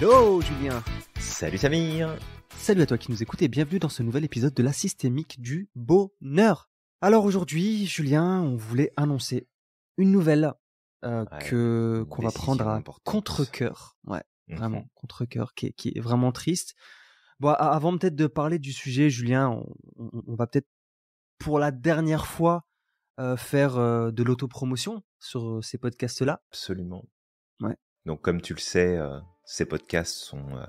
Hello Julien. Salut Samir. Salut à toi qui nous écoutes et bienvenue dans ce nouvel épisode de la systémique du bonheur. Alors aujourd'hui, Julien, on voulait annoncer une nouvelle qu'on va prendre à contre-cœur. Ouais, vraiment, contre-cœur, qui est vraiment triste. Bon, avant peut-être de parler du sujet, Julien, on va peut-être pour la dernière fois faire de l'autopromotion sur ces podcasts-là. Absolument. Ouais. Donc comme tu le sais, ces podcasts sont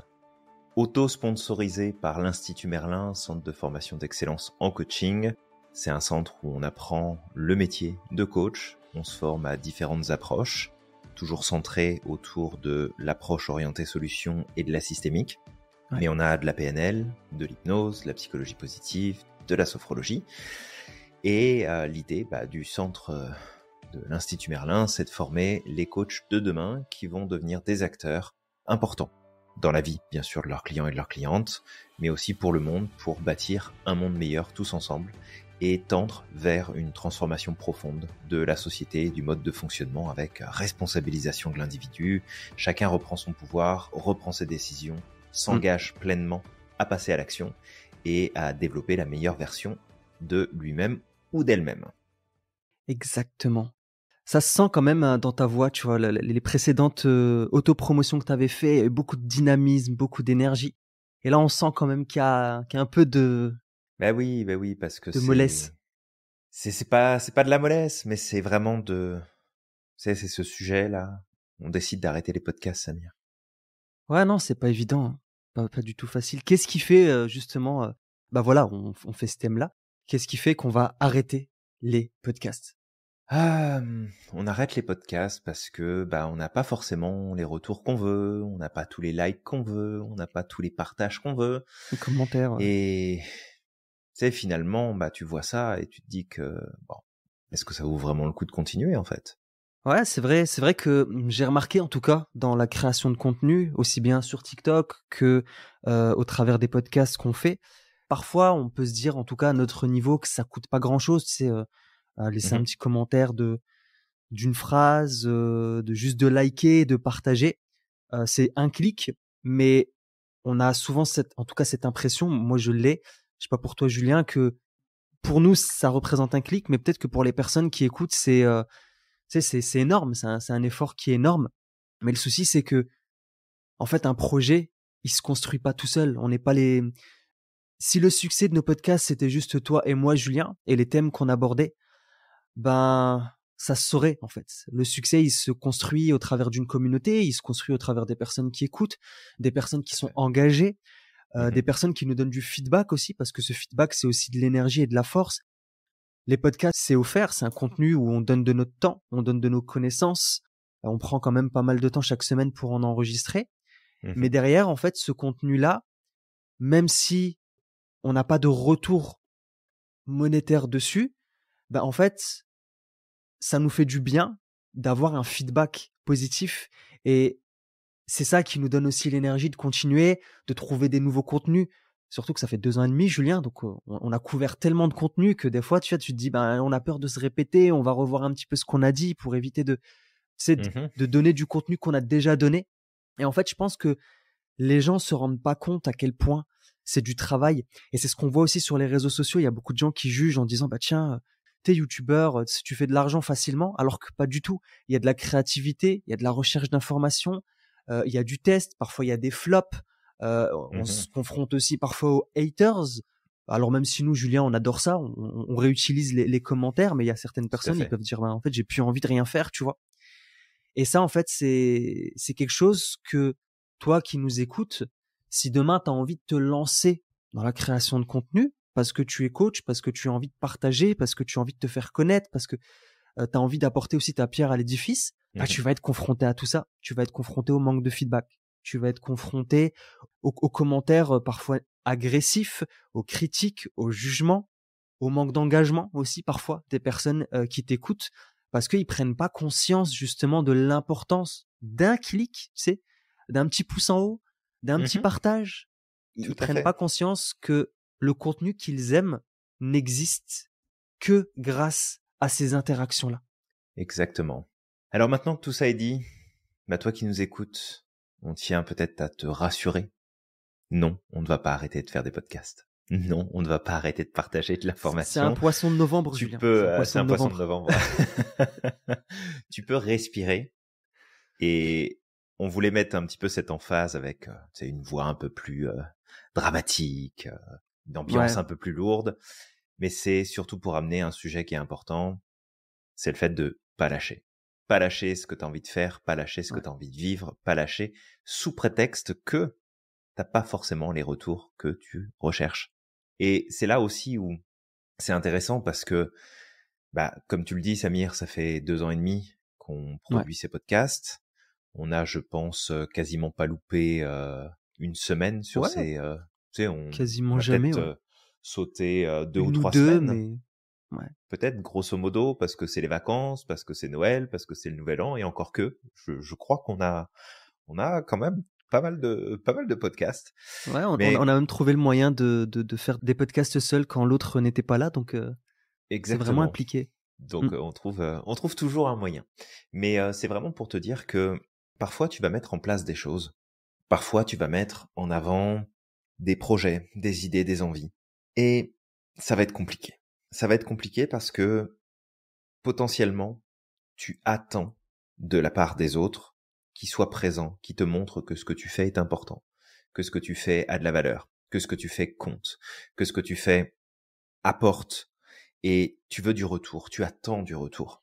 auto-sponsorisés par l'Institut Merlin, centre de formation d'excellence en coaching. C'est un centre où on apprend le métier de coach, on se forme à différentes approches, toujours centrées autour de l'approche orientée solution et de la systémique. Ouais. Mais on a de la PNL, de l'hypnose, de la psychologie positive, de la sophrologie. Et l'idée du centre de l'Institut Merlin, c'est de former les coachs de demain qui vont devenir des acteurs importants dans la vie, bien sûr, de leurs clients et de leurs clientes, mais aussi pour le monde, pour bâtir un monde meilleur tous ensemble et tendre vers une transformation profonde de la société, du mode de fonctionnement avec responsabilisation de l'individu. Chacun reprend son pouvoir, reprend ses décisions, s'engage pleinement à passer à l'action et à développer la meilleure version de lui-même ou d'elle-même. Exactement. Ça se sent quand même dans ta voix, tu vois, les précédentes autopromotions que tu avais fait, il y avait beaucoup de dynamisme, beaucoup d'énergie. Et là, on sent quand même qu'il y a un peu de... Bah oui, parce que de mollesse. C'est pas de la mollesse, mais c'est vraiment c'est ce sujet-là. On décide d'arrêter les podcasts, Samir. Ouais, non, c'est pas évident, hein. Pas du tout facile. Qu'est-ce qui fait justement, voilà, on fait ce thème-là. Qu'est-ce qui fait qu'on va arrêter les podcasts? On arrête les podcasts parce que on n'a pas forcément les retours qu'on veut, on n'a pas tous les likes qu'on veut, on n'a pas tous les partages qu'on veut. Les commentaires. Ouais. Et tu sais, finalement, tu vois ça et tu te dis que est-ce que ça vaut vraiment le coup de continuer en fait? Ouais, c'est vrai que j'ai remarqué en tout cas dans la création de contenu, aussi bien sur TikTok que au travers des podcasts qu'on fait. Parfois, on peut se dire, en tout cas à notre niveau, que ça coûte pas grand-chose, tu sais, laisser un petit commentaire d'une phrase, de liker, de partager. C'est un clic, mais on a souvent cette impression, moi je l'ai, je sais pas pour toi Julien, que pour nous ça représente un clic, mais peut-être que pour les personnes qui écoutent, c'est énorme, c'est un effort qui est énorme. Mais le souci, c'est que, en fait, un projet, il se construit pas tout seul. On n'est pas les... Si le succès de nos podcasts, c'était juste toi et moi, Julien, et les thèmes qu'on abordait, ça se saurait, en fait. Le succès, il se construit au travers d'une communauté, il se construit au travers des personnes qui écoutent, des personnes qui sont engagées, des personnes qui nous donnent du feedback aussi, parce que ce feedback, c'est aussi de l'énergie et de la force. Les podcasts, c'est offert, c'est un contenu où on donne de notre temps, on donne de nos connaissances. On prend quand même pas mal de temps chaque semaine pour en enregistrer. Mais derrière, en fait, ce contenu-là, même si on n'a pas de retour monétaire dessus, en fait, ça nous fait du bien d'avoir un feedback positif. Et c'est ça qui nous donne aussi l'énergie de continuer, de trouver des nouveaux contenus. Surtout que ça fait 2 ans et demi, Julien, donc on a couvert tellement de contenu que des fois, tu te dis, on a peur de se répéter, on va revoir un petit peu ce qu'on a dit pour éviter de donner du contenu qu'on a déjà donné. Et en fait, je pense que les gens se rendent pas compte à quel point c'est du travail. Et c'est ce qu'on voit aussi sur les réseaux sociaux. Il y a beaucoup de gens qui jugent en disant, tiens, t'es youtubeur, tu fais de l'argent facilement, alors que pas du tout. Il y a de la créativité, il y a de la recherche d'informations, il y a du test, parfois il y a des flops, on se confronte aussi parfois aux haters. Alors même si nous, Julien, on adore ça, on réutilise les commentaires, mais il y a certaines personnes, ils peuvent dire, en fait, j'ai plus envie de rien faire, tu vois. Et ça, en fait, c'est quelque chose que toi qui nous écoutes, si demain tu as envie de te lancer dans la création de contenu, parce que tu es coach, parce que tu as envie de partager, parce que tu as envie de te faire connaître, parce que tu as envie d'apporter aussi ta pierre à l'édifice, tu vas être confronté à tout ça. Tu vas être confronté au manque de feedback. Tu vas être confronté aux commentaires parfois agressifs, aux critiques, aux jugements, au manque d'engagement aussi parfois des personnes qui t'écoutent parce qu'ils prennent pas conscience justement de l'importance d'un clic, tu sais, d'un petit pouce en haut, d'un petit partage. Ils prennent pas conscience que le contenu qu'ils aiment n'existe que grâce à ces interactions-là. Exactement. Alors maintenant que tout ça est dit, toi qui nous écoutes, on tient peut-être à te rassurer. Non, on ne va pas arrêter de faire des podcasts. Non, on ne va pas arrêter de partager de C'est un l'information. poisson de novembre, Tu Julien. peux, C'est un c'est poisson un de poisson de novembre. novembre. Tu peux respirer et on voulait mettre un petit peu cette emphase avec une voix un peu plus dramatique, une ambiance Ouais, un peu plus lourde, mais c'est surtout pour amener un sujet qui est important, c'est le fait de pas lâcher. Pas lâcher ce que tu as envie de faire, pas lâcher ce que ouais. tu as envie de vivre, pas lâcher sous prétexte que t'as pas forcément les retours que tu recherches. Et c'est là aussi où c'est intéressant parce que, comme tu le dis, Samir, ça fait 2 ans et demi qu'on Ouais. produit ces podcasts. On a, je pense, quasiment pas loupé une semaine sur Ouais, ces. On quasiment a jamais, peut-être ouais. sauté 2 ou Une ou 3 deux, semaines, mais ouais. peut-être grosso modo, parce que c'est les vacances, parce que c'est Noël, parce que c'est le Nouvel An, et encore que, je crois qu'on a quand même pas mal de podcasts. Ouais, on Mais a même trouvé le moyen de faire des podcasts seuls quand l'autre n'était pas là, donc c'est vraiment exactement. impliqué. Donc Mmh. on trouve toujours un moyen. Mais c'est vraiment pour te dire que parfois tu vas mettre en place des choses. Parfois tu vas mettre en avant des projets, des idées, des envies. Et ça va être compliqué. Ça va être compliqué parce que potentiellement tu attends de la part des autres qu'ils soient présents, qui te montrent que ce que tu fais est important, que ce que tu fais a de la valeur, que ce que tu fais compte, que ce que tu fais apporte. Et tu veux du retour, tu attends du retour.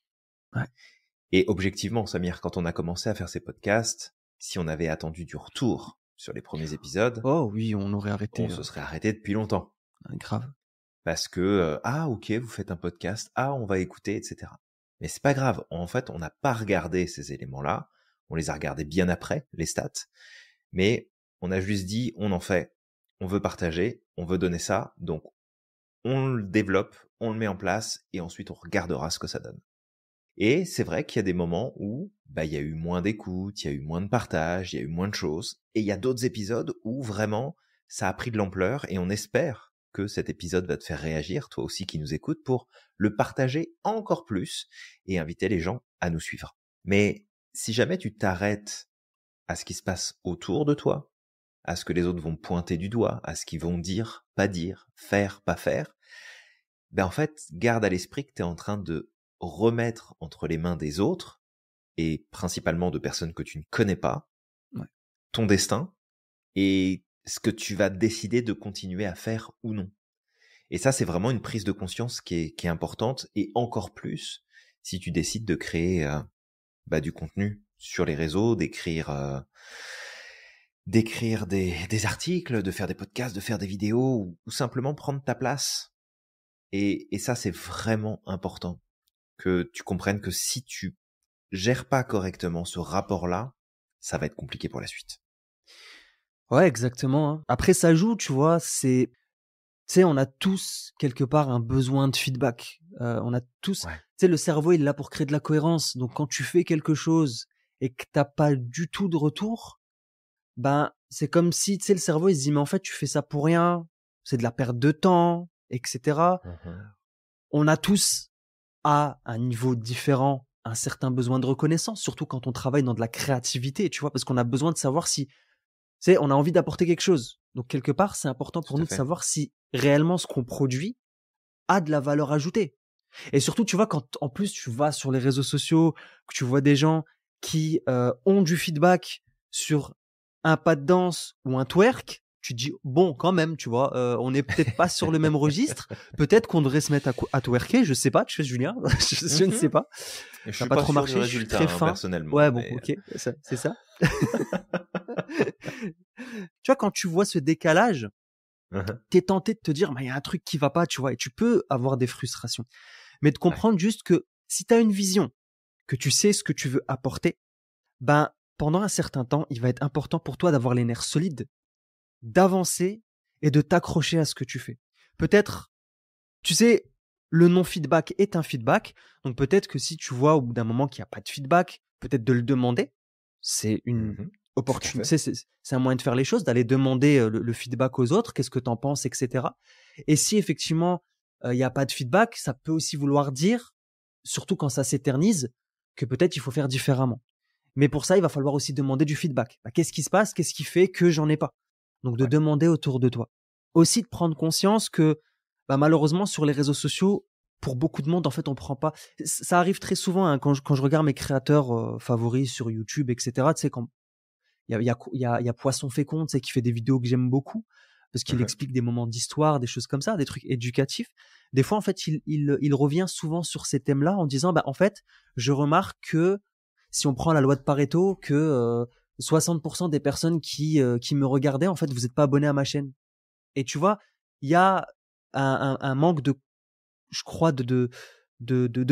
Ouais. Et objectivement, Samir, quand on a commencé à faire ces podcasts, si on avait attendu du retour sur les premiers épisodes, Oh oui, on aurait on arrêté, se serait arrêté depuis longtemps. grave. Parce que, ah ok, vous faites un podcast, ah on va écouter, etc. Mais c'est pas grave, en fait, on n'a pas regardé ces éléments-là, on les a regardés bien après, les stats, mais on a juste dit, on en fait, on veut partager, on veut donner ça, donc on le développe, on le met en place, et ensuite on regardera ce que ça donne. Et c'est vrai qu'il y a des moments où il y a eu moins d'écoute, il y a eu moins de partage, il y a eu moins de choses. Et il y a d'autres épisodes où vraiment ça a pris de l'ampleur et on espère que cet épisode va te faire réagir, toi aussi qui nous écoutes, pour le partager encore plus et inviter les gens à nous suivre. Mais si jamais tu t'arrêtes à ce qui se passe autour de toi, à ce que les autres vont pointer du doigt, à ce qu'ils vont dire, faire, pas faire, en fait, garde à l'esprit que tu es en train de remettre entre les mains des autres, et principalement de personnes que tu ne connais pas, Ouais. ton destin et ce que tu vas décider de continuer à faire ou non. Et ça, c'est vraiment une prise de conscience qui est importante, et encore plus si tu décides de créer du contenu sur les réseaux, d'écrire des articles, de faire des podcasts, de faire des vidéos, ou simplement prendre ta place. Et ça, c'est vraiment important que tu comprennes que si tu gères pas correctement ce rapport-là, ça va être compliqué pour la suite. Ouais, exactement, hein. Après ça joue, tu vois, tu sais, on a tous quelque part un besoin de feedback. On a tous, tu Ouais. sais, le cerveau, il est là pour créer de la cohérence. Donc quand tu fais quelque chose et que t'as pas du tout de retour, c'est comme si, tu sais, le cerveau, il se dit: «Mais en fait, tu fais ça pour rien, c'est de la perte de temps», et cetera. Mhm. On a tous, à un niveau différent, un certain besoin de reconnaissance, surtout quand on travaille dans de la créativité, tu vois? Parce qu'on a besoin de savoir si, tu sais, on a envie d'apporter quelque chose. Donc quelque part, c'est important pour Tout à nous de fait. savoir si réellement ce qu'on produit a de la valeur ajoutée. Et surtout, tu vois, quand en plus tu vas sur les réseaux sociaux, que tu vois des gens qui ont du feedback sur un pas de danse ou un twerk, tu te dis bon, quand même, tu vois, on n'est peut-être pas sur le même registre. Peut-être qu'on devrait se mettre à twerker, je sais pas, tu sais, Julien, je ne sais Mhm. pas. Je Ça n'a suis pas pas trop sûr du marché, je suis résultat, très fin. personnellement, Ouais, bon, mais ok, c'est ça. Tu vois, quand tu vois ce décalage, Mhm. t'es tenté de te dire, il y a un truc qui va pas, tu vois, et tu peux avoir des frustrations. Mais de Ouais. comprendre juste que si tu as une vision, que tu sais ce que tu veux apporter, pendant un certain temps, il va être important pour toi d'avoir les nerfs solides, d'avancer et de t'accrocher à ce que tu fais. Peut-être, tu sais, le non-feedback est un feedback. Donc peut-être que si tu vois au bout d'un moment qu'il n'y a pas de feedback, peut-être de le demander. C'est une Mhm. Tout à fait. opportunité, c'est un moyen de faire les choses, d'aller demander le feedback aux autres, qu'est-ce que tu en penses, etc. Et si effectivement il n'y a pas de feedback, ça peut aussi vouloir dire, surtout quand ça s'éternise, que peut-être il faut faire différemment. Mais pour ça, il va falloir aussi demander du feedback. Bah, qu'est-ce qui se passe? Qu'est-ce qui fait que j'en ai pas? Donc, de demander autour de toi. Aussi, de prendre conscience que, bah, malheureusement, sur les réseaux sociaux, pour beaucoup de monde, en fait, on prend pas. Ça arrive très souvent, hein, quand je regarde mes créateurs favoris sur YouTube, etc. Tu sais, quand il y a Poisson Fécond, tu sais, qui fait des vidéos que j'aime beaucoup parce qu'il explique des moments d'histoire, des choses comme ça, des trucs éducatifs. Des fois, en fait, il revient souvent sur ces thèmes-là en disant, bah, en fait, je remarque que si on prend la loi de Pareto, que 60% des personnes qui me regardaient, en fait, vous n'êtes pas abonnés à ma chaîne. Et tu vois, il y a un manque de, je crois, de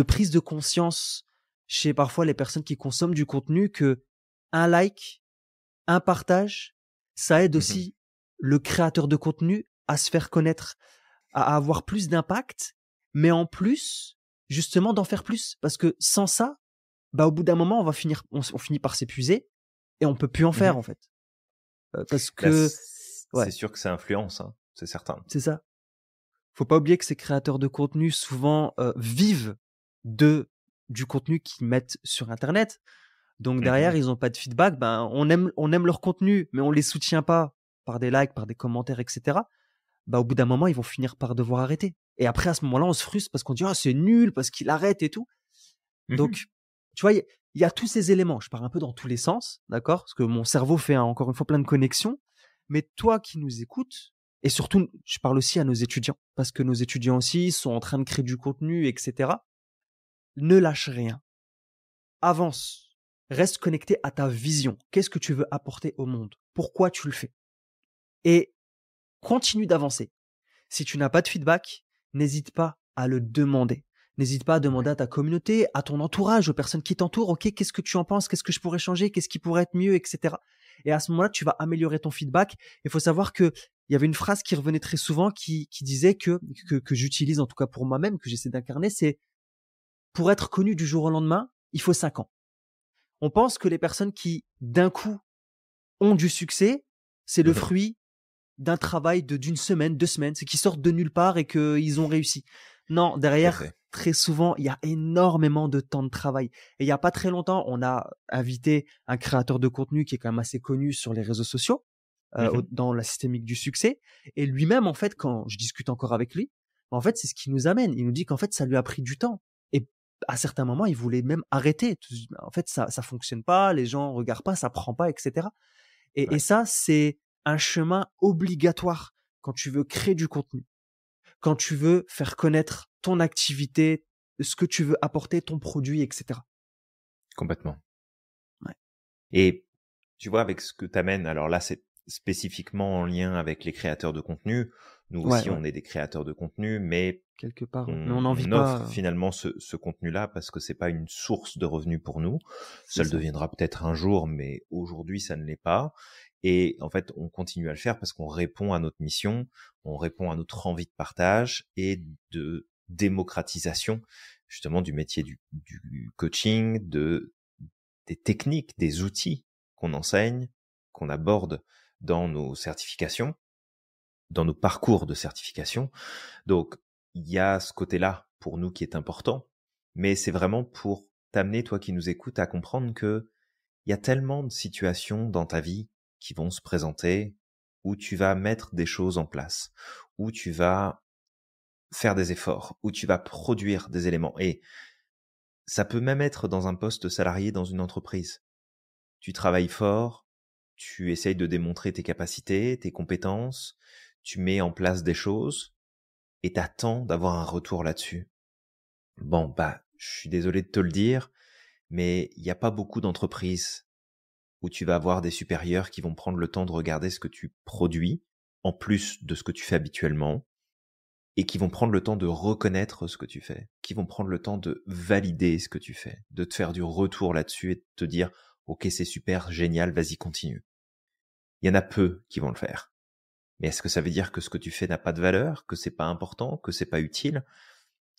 prise de conscience chez parfois les personnes qui consomment du contenu que un like, un partage, ça aide aussi le créateur de contenu à se faire connaître, à avoir plus d'impact, mais en plus, justement, d'en faire plus. Parce que sans ça, bah, au bout d'un moment, on finit par s'épuiser et on peut plus en faire, en fait. Parce que, c'est sûr que ça influence, hein, c'est certain. C'est ça. Faut pas oublier que ces créateurs de contenu, souvent, vivent du contenu qu'ils mettent sur Internet. Donc derrière, ils ont pas de feedback. Ben, on aime leur contenu, mais on les soutient pas par des likes, par des commentaires, etc. Bah, au bout d'un moment, ils vont finir par devoir arrêter. Et après, à ce moment-là, on se frustre parce qu'on dit, ah, c'est nul, parce qu'il arrête et tout. Donc, tu vois, il y a tous ces éléments. Je pars un peu dans tous les sens, d'accord? Parce que mon cerveau fait encore une fois plein de connexions. Mais toi qui nous écoutes, et surtout, je parle aussi à nos étudiants, parce que nos étudiants aussi sont en train de créer du contenu, etc. Ne lâche rien. Avance. Reste connecté à ta vision. Qu'est-ce que tu veux apporter au monde? Pourquoi tu le fais? Et continue d'avancer. Si tu n'as pas de feedback, n'hésite pas à le demander. N'hésite pas à demander à ta communauté, à ton entourage, aux personnes qui t'entourent, ok, qu'est-ce que tu en penses? Qu'est-ce que je pourrais changer? Qu'est-ce qui pourrait être mieux, etc. Et à ce moment-là, tu vas améliorer ton feedback. Il faut savoir que il y avait une phrase qui revenait très souvent qui disait que j'utilise en tout cas pour moi-même, que j'essaie d'incarner, c'est pour être connu du jour au lendemain, il faut 5 ans. On pense que les personnes qui, d'un coup, ont du succès, c'est le fruit d'un travail d'une semaine, 2 semaines, c'est qu'ils sortent de nulle part et qu'ils ont réussi. Non, derrière, très souvent, il y a énormément de temps de travail. Et il y a pas très longtemps, on a invité un créateur de contenu qui est quand même assez connu sur les réseaux sociaux, dans la systémique du succès. Et lui-même, en fait, quand je discute encore avec lui, en fait, c'est ce qui nous amène. Il nous dit qu'en fait, ça lui a pris du temps. Et à certains moments, il voulait même arrêter. En fait, ça fonctionne pas, les gens regardent pas, ça prend pas, etc. Et ça, c'est un chemin obligatoire quand tu veux créer du contenu, quand tu veux faire connaître ton activité, ce que tu veux apporter, ton produit, etc. Complètement. Ouais. Et tu vois, avec ce que tu amènes, alors là, c'est spécifiquement en lien avec les créateurs de contenu. Nous aussi, on est des créateurs de contenu, mais quelque part, mais on n'en vit offre pas. Finalement ce contenu-là parce que c'est pas une source de revenus pour nous. Ça le deviendra peut-être un jour, mais aujourd'hui, ça ne l'est pas. Et en fait, on continue à le faire parce qu'on répond à notre mission, on répond à notre envie de partage et de démocratisation, justement, du métier du coaching, des techniques, des outils qu'on enseigne, qu'on aborde dans nos certifications, dans nos parcours de certification. Donc, il y a ce côté-là pour nous qui est important, mais c'est vraiment pour t'amener, toi qui nous écoutes, à comprendre que il y a tellement de situations dans ta vie qui vont se présenter où tu vas mettre des choses en place, où tu vas faire des efforts, où tu vas produire des éléments. Et ça peut même être dans un poste salarié dans une entreprise. Tu travailles fort, tu essayes de démontrer tes capacités, tes compétences, tu mets en place des choses et t'attends d'avoir un retour là-dessus. Bon, bah, je suis désolé de te le dire, mais il n'y a pas beaucoup d'entreprises où tu vas avoir des supérieurs qui vont prendre le temps de regarder ce que tu produis, en plus de ce que tu fais habituellement, et qui vont prendre le temps de reconnaître ce que tu fais, qui vont prendre le temps de valider ce que tu fais, de te faire du retour là-dessus et de te dire « Ok, c'est super, génial, vas-y, continue ». Il y en a peu qui vont le faire. Mais est-ce que ça veut dire que ce que tu fais n'a pas de valeur, que c'est pas important, que c'est pas utile?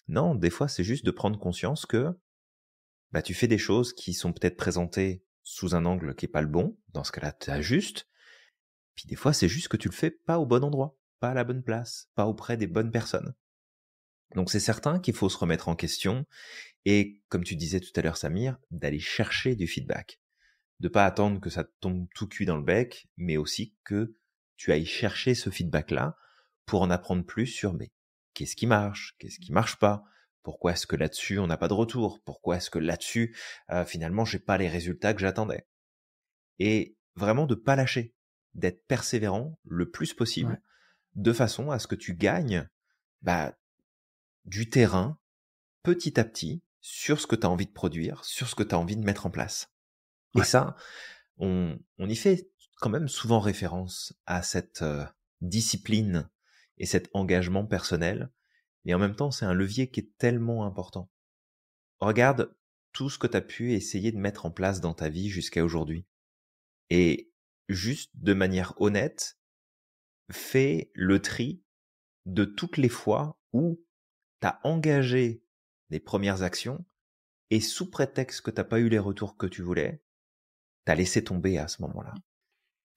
Non, des fois, c'est juste de prendre conscience que bah, tu fais des choses qui sont peut-être présentées sous un angle qui est pas le bon. Dans ce cas-là, tu ajustes. Puis des fois, c'est juste que tu le fais pas au bon endroit, pas à la bonne place, pas auprès des bonnes personnes. Donc c'est certain qu'il faut se remettre en question et, comme tu disais tout à l'heure, Samir, d'aller chercher du feedback. de pas attendre que ça te tombe tout cuit dans le bec, mais aussi que tu ailles chercher ce feedback-là pour en apprendre plus sur mais qu'est-ce qui marche pas, pourquoi est-ce que là-dessus on n'a pas de retour, pourquoi est-ce que là-dessus finalement j'ai pas les résultats que j'attendais. Et vraiment de pas lâcher, d'être persévérant le plus possible, Ouais. de façon à ce que tu gagnes du terrain petit à petit sur ce que tu as envie de produire, sur ce que tu as envie de mettre en place. Et Ouais. ça, on y fait quand même souvent référence à cette discipline et cet engagement personnel, et en même temps, c'est un levier qui est tellement important. Regarde tout ce que tu as pu essayer de mettre en place dans ta vie jusqu'à aujourd'hui. Et juste de manière honnête, fais le tri de toutes les fois où tu as engagé les premières actions et sous prétexte que tu n'as pas eu les retours que tu voulais, tu as laissé tomber à ce moment-là.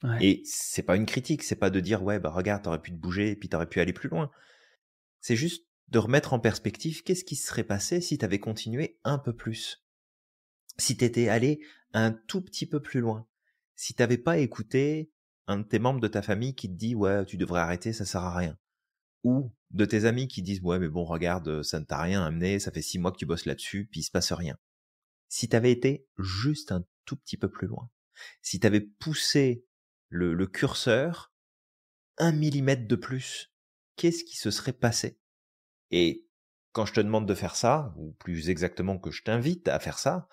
Ouais. Et c'est pas une critique, c'est pas de dire ouais regarde, t'aurais pu te bouger et puis t'aurais pu aller plus loin. C'est juste de remettre en perspective qu'est-ce qui se serait passé si t'avais continué un peu plus. Si t'étais allé un tout petit peu plus loin. Si t'avais pas écouté un de tes membres de ta famille qui te dit ouais tu devrais arrêter, ça sert à rien. Ou de tes amis qui disent ouais mais bon regarde, ça ne t'a rien amené, ça fait 6 mois que tu bosses là-dessus, puis il se passe rien. Si t'avais été juste un tout petit peu plus loin. Si t'avais poussé le curseur 1 millimètre de plus, qu'est-ce qui se serait passé? Et quand je te demande de faire ça, ou plus exactement que je t'invite à faire ça,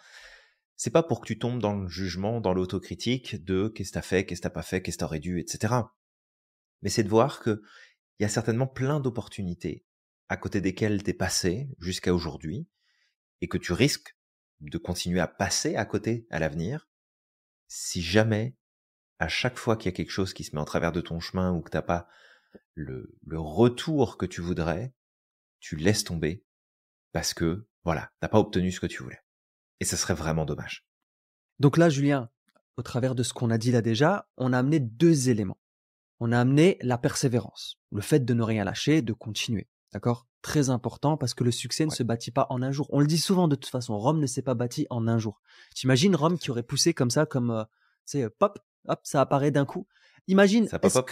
c'est pas pour que tu tombes dans le jugement, dans l'autocritique de qu'est-ce que t'as fait, qu'est-ce que t'as pas fait, qu'est-ce que t'aurais dû, etc. Mais c'est de voir que il y a certainement plein d'opportunités à côté desquelles t'es passé jusqu'à aujourd'hui et que tu risques de continuer à passer à côté à l'avenir si jamais à chaque fois qu'il y a quelque chose qui se met en travers de ton chemin ou que t'as pas le retour que tu voudrais, tu laisses tomber parce que, voilà, t'as pas obtenu ce que tu voulais. Et ça serait vraiment dommage. Donc là, Julien, au travers de ce qu'on a dit là déjà, on a amené 2 éléments. On a amené la persévérance, le fait de ne rien lâcher, de continuer. D'accord? Très important parce que le succès ne Ouais. se bâtit pas en un jour. On le dit souvent de toute façon, Rome ne s'est pas bâti en un jour. T'imagines Rome qui aurait poussé comme ça, comme, tu sais, pop, hop, ça apparaît d'un coup. Imagine, Ça pop up.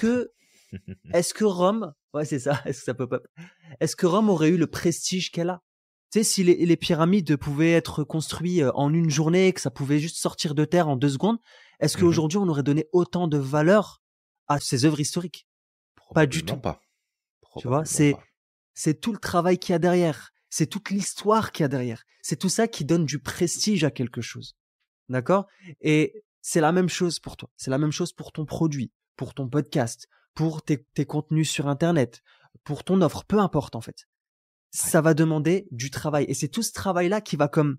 est-ce que Rome, ouais, c'est ça, est-ce que ça pop up? Est-ce que Rome aurait eu le prestige qu'elle a? Tu sais, si les pyramides pouvaient être construites en une journée, que ça pouvait juste sortir de terre en 2 secondes, est-ce Mhm. qu'aujourd'hui on aurait donné autant de valeur à ces œuvres historiques? Pas du Probablement tout. pas. Tu vois, Probablement pas. c'est tout le travail qu'il y a derrière. C'est toute l'histoire qu'il y a derrière. C'est tout ça qui donne du prestige à quelque chose. D'accord? Et c'est la même chose pour toi. C'est la même chose pour ton produit, pour ton podcast, pour tes contenus sur Internet, pour ton offre, peu importe en fait. Ouais. Ça va demander du travail. Et c'est tout ce travail-là qui va comme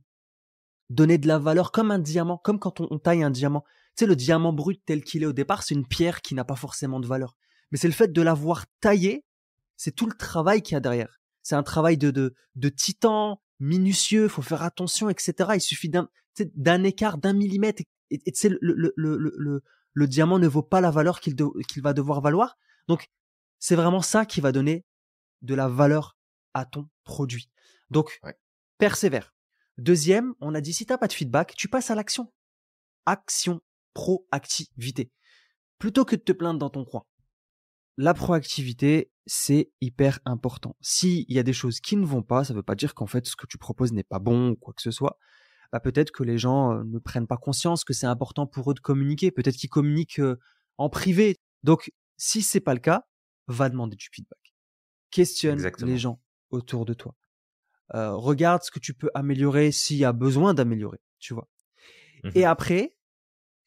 donner de la valeur comme un diamant, comme quand on taille un diamant. Tu sais, le diamant brut tel qu'il est au départ, c'est une pierre qui n'a pas forcément de valeur. Mais c'est le fait de l'avoir taillé, c'est tout le travail qu'il y a derrière. C'est un travail de titan, minutieux, faut faire attention, etc. Il suffit d'un écart, d'un millimètre, et tu sais, le diamant ne vaut pas la valeur qu'il va devoir valoir. Donc, c'est vraiment ça qui va donner de la valeur à ton produit. Donc, Ouais. persévère. Deuxième, on a dit si tu n'as pas de feedback, tu passes à l'action. Action, proactivité. Plutôt que de te plaindre dans ton coin. La proactivité, c'est hyper important. S'il y a des choses qui ne vont pas, ça ne veut pas dire qu'en fait ce que tu proposes n'est pas bon ou quoi que ce soit. Bah, peut-être que les gens ne prennent pas conscience que c'est important pour eux de communiquer. Peut-être qu'ils communiquent en privé. Donc, si c'est pas le cas, va demander du feedback. Questionne les Exactement. gens autour de toi. Regarde ce que tu peux améliorer s'il y a besoin d'améliorer, tu vois. Et Mhm. après,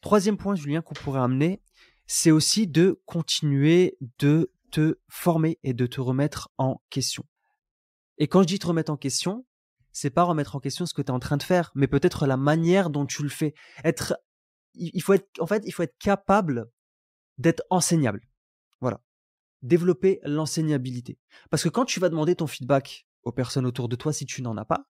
troisième point, Julien, qu'on pourrait amener, c'est aussi de continuer de te former et de te remettre en question. Et quand je dis te remettre en question, c'est pas remettre en question ce que tu es en train de faire, mais peut-être la manière dont tu le fais. Il faut être capable d'être enseignable. Voilà. Développer l'enseignabilité. Parce que quand tu vas demander ton feedback aux personnes autour de toi, si tu n'en as pas,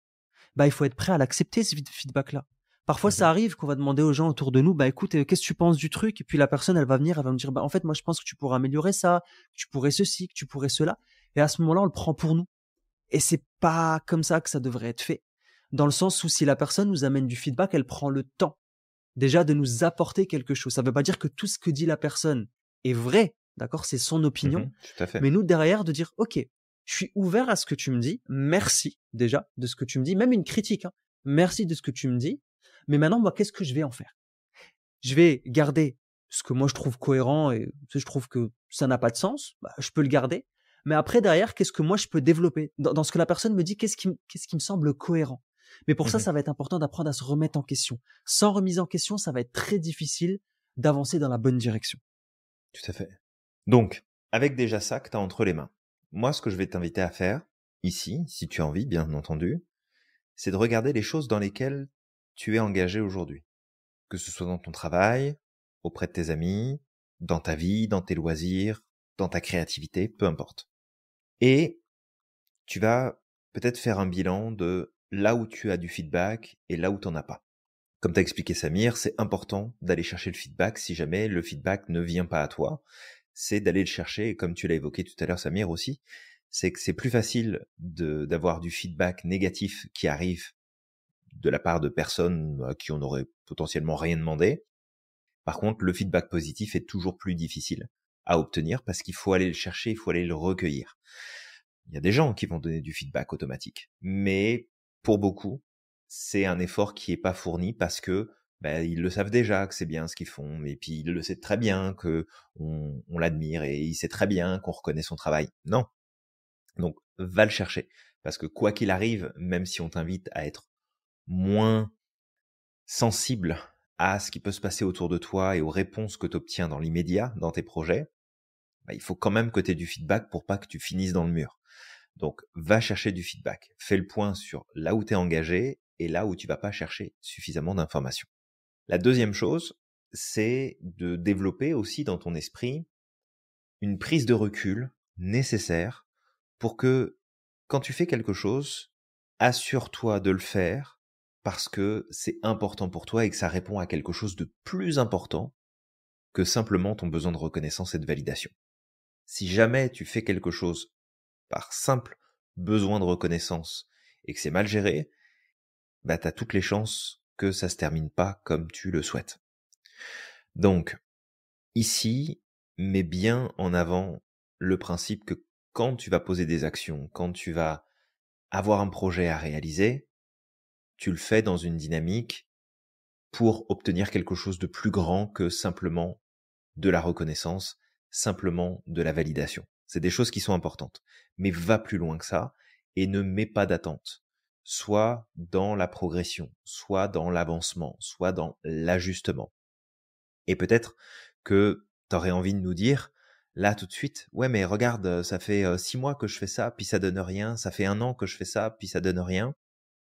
bah, il faut être prêt à l'accepter, ce feedback-là. Parfois, ça Mhm. arrive qu'on va demander aux gens autour de nous, bah, écoute, qu'est-ce que tu penses du truc? Et puis la personne, elle va venir, elle va me dire, bah, en fait, moi, je pense que tu pourrais améliorer ça, que tu pourrais ceci, que tu pourrais cela. Et à ce moment-là, on le prend pour nous. Et c'est pas comme ça que ça devrait être fait. Dans le sens où si la personne nous amène du feedback, elle prend le temps. déjà de nous apporter quelque chose. Ça veut pas dire que tout ce que dit la personne est vrai, d'accord? C'est son opinion. Tout à fait. Mais nous, derrière, de dire, OK, je suis ouvert à ce que tu me dis. Merci, déjà, de ce que tu me dis. Même une critique, hein. Merci de ce que tu me dis. Mais maintenant, moi, qu'est-ce que je vais en faire? Je vais garder ce que moi je trouve cohérent et je trouve que ça n'a pas de sens. Bah, je peux le garder. Mais après, derrière, qu'est-ce que moi je peux développer? Dans ce que la personne me dit, qu'est-ce qui me semble cohérent? Mais pour ça, Mmh. ça va être important d'apprendre à se remettre en question. Sans remise en question, ça va être très difficile d'avancer dans la bonne direction. Tout à fait. Donc, avec déjà ça que tu as entre les mains, moi, ce que je vais t'inviter à faire, ici, si tu as envie, bien entendu, c'est de regarder les choses dans lesquelles tu es engagé aujourd'hui. Que ce soit dans ton travail, auprès de tes amis, dans ta vie, dans tes loisirs, dans ta créativité, peu importe. Et tu vas peut-être faire un bilan de là où tu as du feedback et là où tu n'en as pas. Comme t'as expliqué Samir, c'est important d'aller chercher le feedback si jamais le feedback ne vient pas à toi. C'est d'aller le chercher, et comme tu l'as évoqué tout à l'heure Samir aussi, c'est que c'est plus facile d'avoir du feedback négatif qui arrive de la part de personnes à qui on aurait potentiellement rien demandé. Par contre, le feedback positif est toujours plus difficile à obtenir parce qu'il faut aller le chercher, il faut aller le recueillir. Il y a des gens qui vont donner du feedback automatique, mais pour beaucoup, c'est un effort qui est pas fourni parce que ils le savent déjà que c'est bien ce qu'ils font, et puis il le sait très bien que on l'admire et il sait très bien qu'on reconnaît son travail. Non, donc va le chercher parce que quoi qu'il arrive, même si on t'invite à être moins sensible à ce qui peut se passer autour de toi et aux réponses que tu obtiens dans l'immédiat dans tes projets, il faut quand même que tu aies du feedback pour pas que tu finisses dans le mur. Donc, va chercher du feedback. Fais le point sur là où tu es engagé et là où tu vas pas chercher suffisamment d'informations. La deuxième chose, c'est de développer aussi dans ton esprit une prise de recul nécessaire pour que quand tu fais quelque chose, assure-toi de le faire parce que c'est important pour toi et que ça répond à quelque chose de plus important que simplement ton besoin de reconnaissance et de validation. Si jamais tu fais quelque chose par simple besoin de reconnaissance et que c'est mal géré, t'as toutes les chances que ça se termine pas comme tu le souhaites. Donc, ici, mets bien en avant le principe que quand tu vas poser des actions, quand tu vas avoir un projet à réaliser, tu le fais dans une dynamique pour obtenir quelque chose de plus grand que simplement de la reconnaissance, simplement de la validation. C'est des choses qui sont importantes, mais va plus loin que ça et ne mets pas d'attente, soit dans la progression, soit dans l'avancement, soit dans l'ajustement. Et peut-être que tu aurais envie de nous dire, là tout de suite, ouais mais regarde, ça fait 6 mois que je fais ça, puis ça donne rien, ça fait 1 an que je fais ça, puis ça donne rien.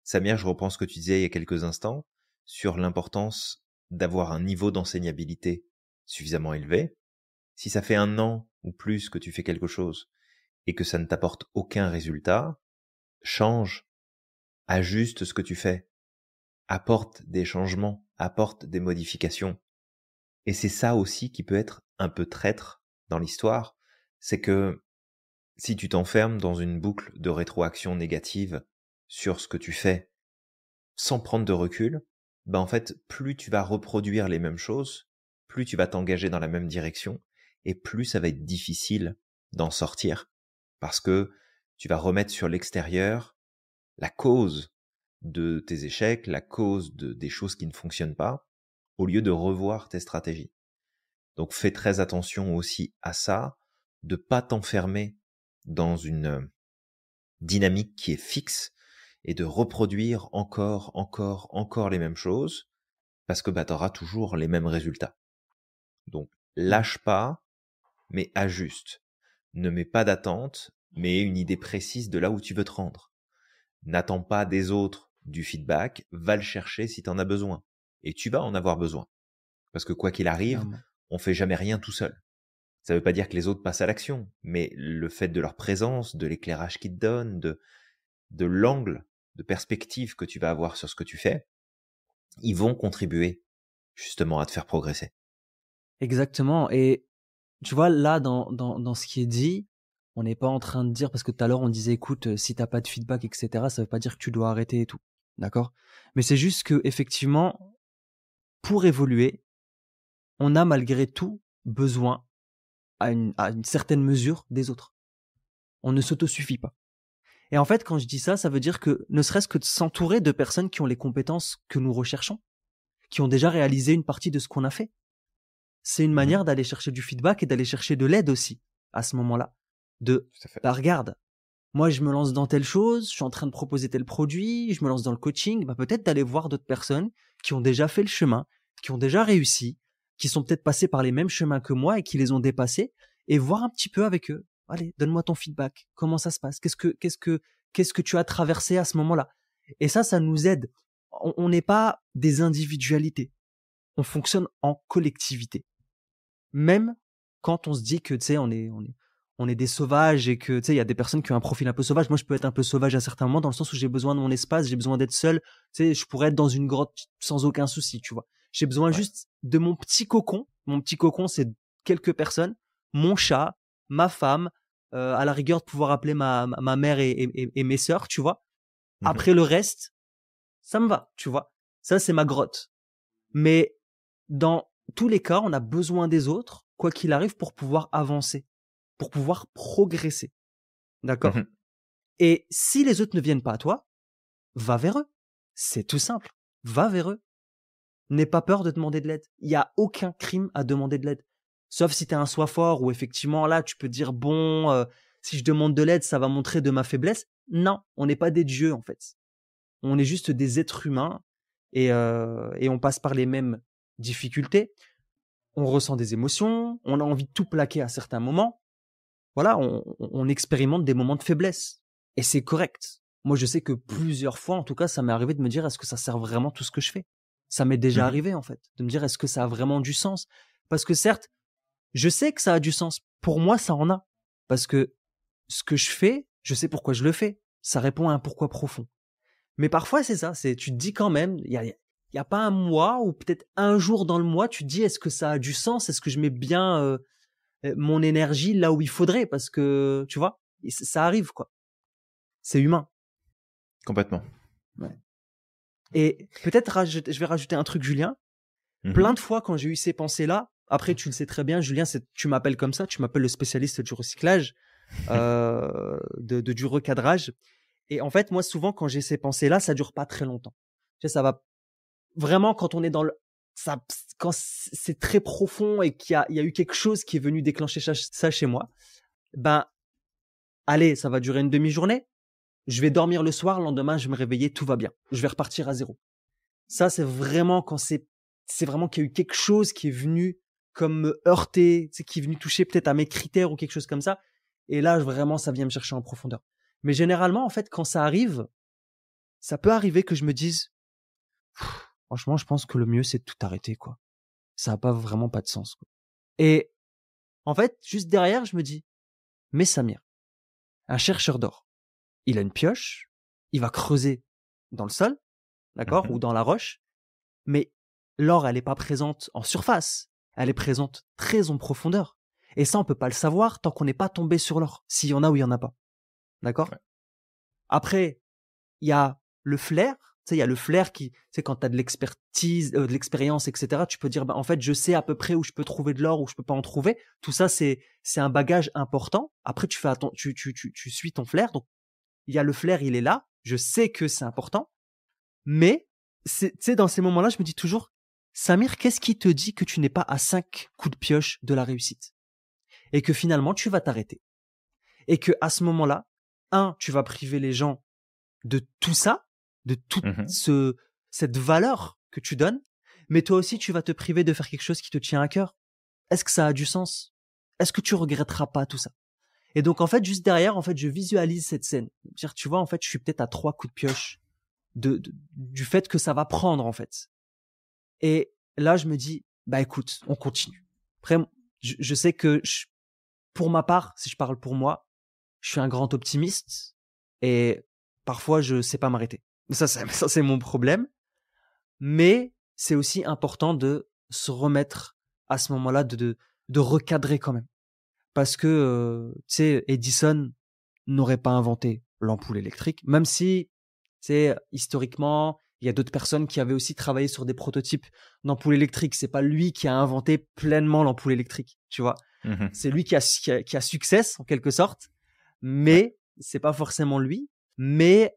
Samir, je reprends ce que tu disais il y a quelques instants sur l'importance d'avoir un niveau d'enseignabilité suffisamment élevé. Si ça fait 1 an ou plus que tu fais quelque chose et que ça ne t'apporte aucun résultat, change, ajuste ce que tu fais, apporte des changements, apporte des modifications. Et c'est ça aussi qui peut être un peu traître dans l'histoire, c'est que si tu t'enfermes dans une boucle de rétroaction négative sur ce que tu fais sans prendre de recul, en fait, plus tu vas reproduire les mêmes choses, plus tu vas t'engager dans la même direction, et plus ça va être difficile d'en sortir, parce que tu vas remettre sur l'extérieur la cause de tes échecs, la cause des choses qui ne fonctionnent pas, au lieu de revoir tes stratégies. Donc fais très attention aussi à ça, de pas t'enfermer dans une dynamique qui est fixe et de reproduire encore les mêmes choses parce que tu auras toujours les mêmes résultats. Donc Mmh. lâche pas, mais ajuste. Ne mets pas d'attente, mais une idée précise de là où tu veux te rendre. N'attends pas des autres du feedback, va le chercher si tu en as besoin. Et tu vas en avoir besoin. Parce que quoi qu'il arrive, Clairement. on fait jamais rien tout seul. Ça ne veut pas dire que les autres passent à l'action, mais le fait de leur présence, de l'éclairage qu'ils te donnent, de l'angle de perspective que tu vas avoir sur ce que tu fais, ils vont contribuer justement à te faire progresser. Exactement. Et tu vois, là, dans ce qui est dit, on n'est pas en train de dire, parce que tout à l'heure, on disait, écoute, si t'as pas de feedback, etc., ça veut pas dire que tu dois arrêter et tout. D'accord? Mais c'est juste que, effectivement, pour évoluer, on a malgré tout besoin, à une certaine mesure, des autres. On ne s'autosuffit pas. Et en fait, quand je dis ça, ça veut dire que ne serait-ce que de s'entourer de personnes qui ont les compétences que nous recherchons, qui ont déjà réalisé une partie de ce qu'on a fait. C'est une manière d'aller chercher du feedback et d'aller chercher de l'aide aussi, à ce moment-là. Regarde, moi je me lance dans telle chose, je suis en train de proposer tel produit, je me lance dans le coaching, peut-être d'aller voir d'autres personnes qui ont déjà fait le chemin, qui ont déjà réussi, qui sont peut-être passés par les mêmes chemins que moi et qui les ont dépassés, et voir un petit peu avec eux. Allez, donne-moi ton feedback. Comment ça se passe? Qu'est-ce que tu as traversé à ce moment-là? Et ça nous aide. On n'est pas des individualités. On fonctionne en collectivité. Même quand on se dit que, tu sais, on est des sauvages et que, tu sais, il y a des personnes qui ont un profil un peu sauvage. Moi, je peux être un peu sauvage à certains moments dans le sens où j'ai besoin de mon espace, j'ai besoin d'être seul. Tu sais, je pourrais être dans une grotte sans aucun souci, tu vois. J'ai besoin juste de mon petit cocon. Mon petit cocon, c'est quelques personnes, mon chat, ma femme, à la rigueur de pouvoir appeler ma mère et mes sœurs, tu vois. Après le reste, ça me va, tu vois. Ça, c'est ma grotte. Mais dans tous les cas, on a besoin des autres, quoi qu'il arrive, pour pouvoir avancer, pour pouvoir progresser. D'accord? Et si les autres ne viennent pas à toi, va vers eux. C'est tout simple. Va vers eux. N'aie pas peur de demander de l'aide. Il n'y a aucun crime à demander de l'aide. Sauf si tu es un soi fort où effectivement, là, tu peux dire, bon, si je demande de l'aide, ça va montrer de ma faiblesse. Non, on n'est pas des dieux, en fait. On est juste des êtres humains et on passe par les mêmes difficultés. On ressent des émotions, on a envie de tout plaquer à certains moments. Voilà, on expérimente des moments de faiblesse. Et c'est correct. Moi, je sais que plusieurs fois, en tout cas, ça m'est arrivé de me dire, est-ce que ça sert vraiment tout ce que je fais? Ça m'est déjà arrivé, en fait, de me dire, est-ce que ça a vraiment du sens? Parce que certes, je sais que ça a du sens. Pour moi, ça en a. Parce que ce que je fais, je sais pourquoi je le fais. Ça répond à un pourquoi profond. Mais parfois, c'est ça. Tu te dis quand même, il y a pas un mois ou peut-être un jour dans le mois, tu te dis, est-ce que ça a du sens? Est-ce que je mets bien mon énergie là où il faudrait? Parce que, tu vois, ça arrive, quoi. C'est humain. Complètement. Ouais. Et peut-être, je vais rajouter un truc, Julien. Plein de fois, quand j'ai eu ces pensées-là, après, tu le sais très bien, Julien, tu m'appelles comme ça, tu m'appelles le spécialiste du recyclage, du recadrage. Et en fait, moi, souvent, quand j'ai ces pensées-là, ça dure pas très longtemps. Tu sais, ça va vraiment quand on est dans quand c'est très profond et qu'il y a eu quelque chose qui est venu déclencher ça chez moi. Allez, ça va durer une demi-journée. Je vais dormir le soir, le lendemain, je vais me réveiller, tout va bien. Je vais repartir à zéro. Ça, c'est vraiment quand c'est vraiment qu'il y a eu quelque chose qui est venu comme me heurter, qui est venu toucher peut-être à mes critères ou quelque chose comme ça. Et là, vraiment, ça vient me chercher en profondeur. Mais généralement, en fait, quand ça arrive, ça peut arriver que je me dise, franchement, je pense que le mieux, c'est de tout arrêter, quoi. Ça n'a vraiment pas de sens, quoi. Et en fait, juste derrière, je me dis, mais Samir, un chercheur d'or, il a une pioche, il va creuser dans le sol, d'accord, ou dans la roche, mais l'or, elle n'est pas présente en surface, elle est présente très en profondeur. Et ça, on peut pas le savoir tant qu'on n'est pas tombé sur l'or, s'il y en a ou il y en a pas. D'accord? Ouais. Après, il y a le flair. Tu sais, il y a le flair qui, tu sais, quand tu as de l'expertise, de l'expérience, etc., tu peux dire, en fait, je sais à peu près où je peux trouver de l'or, où je peux pas en trouver. Tout ça, c'est un bagage important. Après, tu suis ton flair. Donc, il y a le flair, il est là. Je sais que c'est important. Mais, tu sais, dans ces moments-là, je me dis toujours, Samir, qu'est-ce qui te dit que tu n'es pas à 5 coups de pioche de la réussite? Et que finalement, tu vas t'arrêter. Et que à ce moment-là, tu vas priver les gens de tout ça, de toute cette valeur que tu donnes, mais toi aussi, tu vas te priver de faire quelque chose qui te tient à cœur. Est-ce que ça a du sens? Est-ce que tu regretteras pas tout ça? Et donc, en fait, juste derrière, en fait, je visualise cette scène. C'est-à-dire, tu vois, en fait, je suis peut-être à 3 coups de pioche du fait que ça va prendre, en fait. Et là, je me dis, écoute, on continue. Après, je sais que pour ma part, si je parle pour moi, je suis un grand optimiste et parfois je sais pas m'arrêter. Ça c'est mon problème. Mais c'est aussi important de se remettre à ce moment-là, de recadrer quand même. Parce que, tu sais, Edison n'aurait pas inventé l'ampoule électrique, même si, tu sais, historiquement, Il y a d'autres personnes qui avaient aussi travaillé sur des prototypes d'ampoules électriques. C'est pas lui qui a inventé pleinement l'ampoule électrique, tu vois. C'est lui qui a succès en quelque sorte, mais c'est pas forcément lui. Mais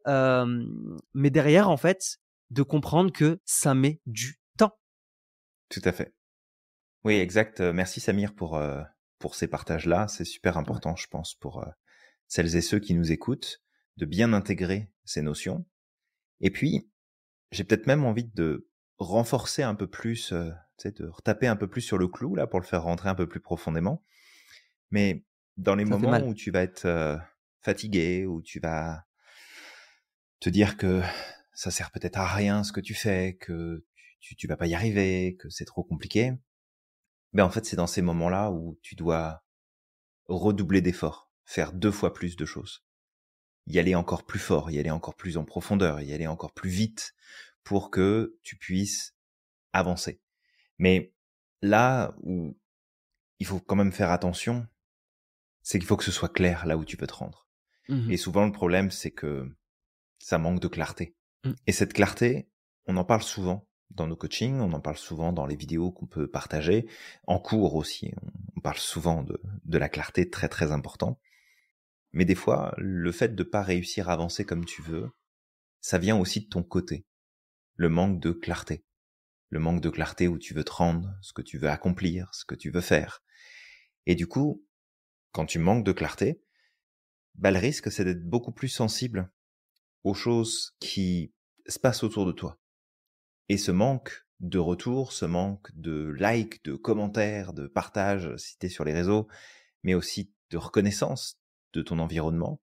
derrière, en fait, de comprendre que ça met du temps. Tout à fait. Oui, exact. Merci Samir pour ces partages-là. C'est super important, je pense, pour celles et ceux qui nous écoutent, de bien intégrer ces notions. Et puis, j'ai peut-être même envie de renforcer un peu plus, de retaper un peu plus sur le clou, là, pour le faire rentrer un peu plus profondément. Mais dans les moments où tu vas être fatigué, où tu vas te dire que ça sert peut-être à rien ce que tu fais, que tu vas pas y arriver, que c'est trop compliqué, ben en fait, c'est dans ces moments-là où tu dois redoubler d'efforts, faire 2 fois plus de choses. Y aller encore plus fort, y aller encore plus en profondeur, y aller encore plus vite pour que tu puisses avancer. Mais là où il faut quand même faire attention, c'est qu'il faut que ce soit clair là où tu veux te rendre. Et souvent, le problème, c'est que ça manque de clarté. Et cette clarté, on en parle souvent dans nos coachings, on en parle souvent dans les vidéos qu'on peut partager, en cours aussi, on parle souvent de la clarté, très très important. Mais des fois, le fait de pas réussir à avancer comme tu veux, ça vient aussi de ton côté. Le manque de clarté. Le manque de clarté où tu veux te rendre, ce que tu veux accomplir, ce que tu veux faire. Et du coup, quand tu manques de clarté, bah, le risque, c'est d'être beaucoup plus sensible aux choses qui se passent autour de toi. Et ce manque de retour, ce manque de likes, de commentaires, de partages, si t'es sur les réseaux, mais aussi de reconnaissance de ton environnement,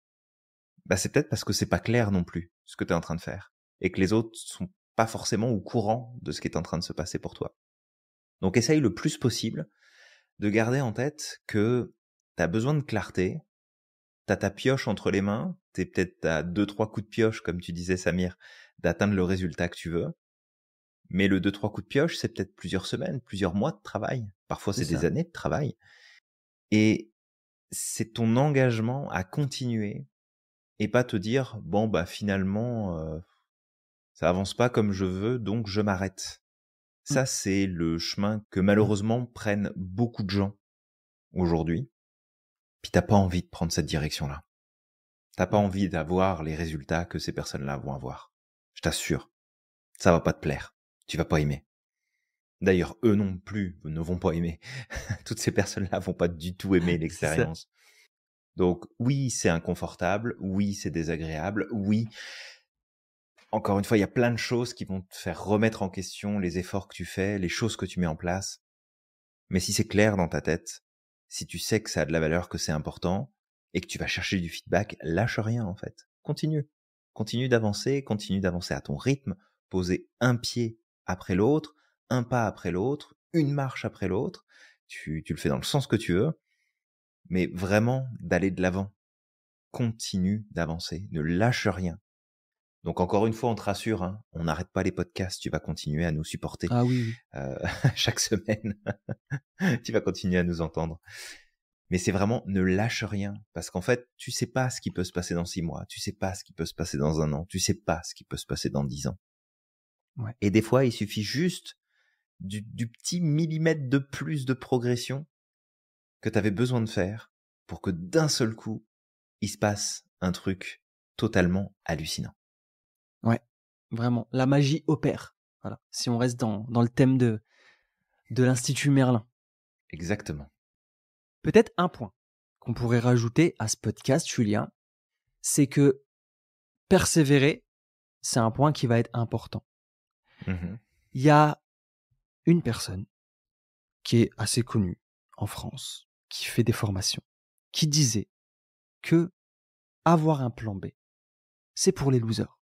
bah c'est peut-être parce que c'est pas clair non plus ce que tu es en train de faire et que les autres sont pas forcément au courant de ce qui est en train de se passer pour toi. Donc essaye le plus possible de garder en tête que tu as besoin de clarté, tu as ta pioche entre les mains, tu es peut-être à 2-3 coups de pioche, comme tu disais Samir, d'atteindre le résultat que tu veux. Mais le 2-3 coups de pioche, c'est peut-être plusieurs semaines, plusieurs mois de travail. Parfois, c'est des années de travail. Et c'est ton engagement à continuer et pas te dire, bon, bah finalement, ça avance pas comme je veux, donc je m'arrête. Ça, c'est le chemin que malheureusement prennent beaucoup de gens aujourd'hui. Puis t'as pas envie de prendre cette direction-là. T'as pas envie d'avoir les résultats que ces personnes-là vont avoir. Je t'assure. Ça va pas te plaire. Tu vas pas aimer. D'ailleurs, eux non plus ne vont pas aimer. Toutes ces personnes-là vont pas du tout aimer l'expérience. Donc oui, c'est inconfortable. Oui, c'est désagréable. Oui, encore une fois, il y a plein de choses qui vont te faire remettre en question les efforts que tu fais, les choses que tu mets en place. Mais si c'est clair dans ta tête, si tu sais que ça a de la valeur, que c'est important, et que tu vas chercher du feedback, lâche rien en fait. Continue. Continue d'avancer à ton rythme, poser un pied après l'autre, un pas après l'autre, une marche après l'autre. Tu le fais dans le sens que tu veux, mais vraiment d'aller de l'avant. Continue d'avancer, ne lâche rien. Donc encore une fois, on te rassure, hein, on n'arrête pas les podcasts, tu vas continuer à nous supporter. Ah oui. Chaque semaine, tu vas continuer à nous entendre. Mais c'est vraiment ne lâche rien, parce qu'en fait, tu sais pas ce qui peut se passer dans 6 mois, tu sais pas ce qui peut se passer dans 1 an, tu sais pas ce qui peut se passer dans 10 ans. Ouais. Et des fois, il suffit juste du petit millimètre de plus de progression que tu avais besoin de faire pour que d'un seul coup, il se passe un truc totalement hallucinant. Ouais, vraiment. La magie opère. Voilà. Si on reste dans le thème de l'Institut Merlin. Exactement. Peut-être un point qu'on pourrait rajouter à ce podcast, Julien, c'est que persévérer, c'est un point qui va être important. Il y a une personne qui est assez connue en France, qui fait des formations, qui disait que avoir un plan B, c'est pour les losers.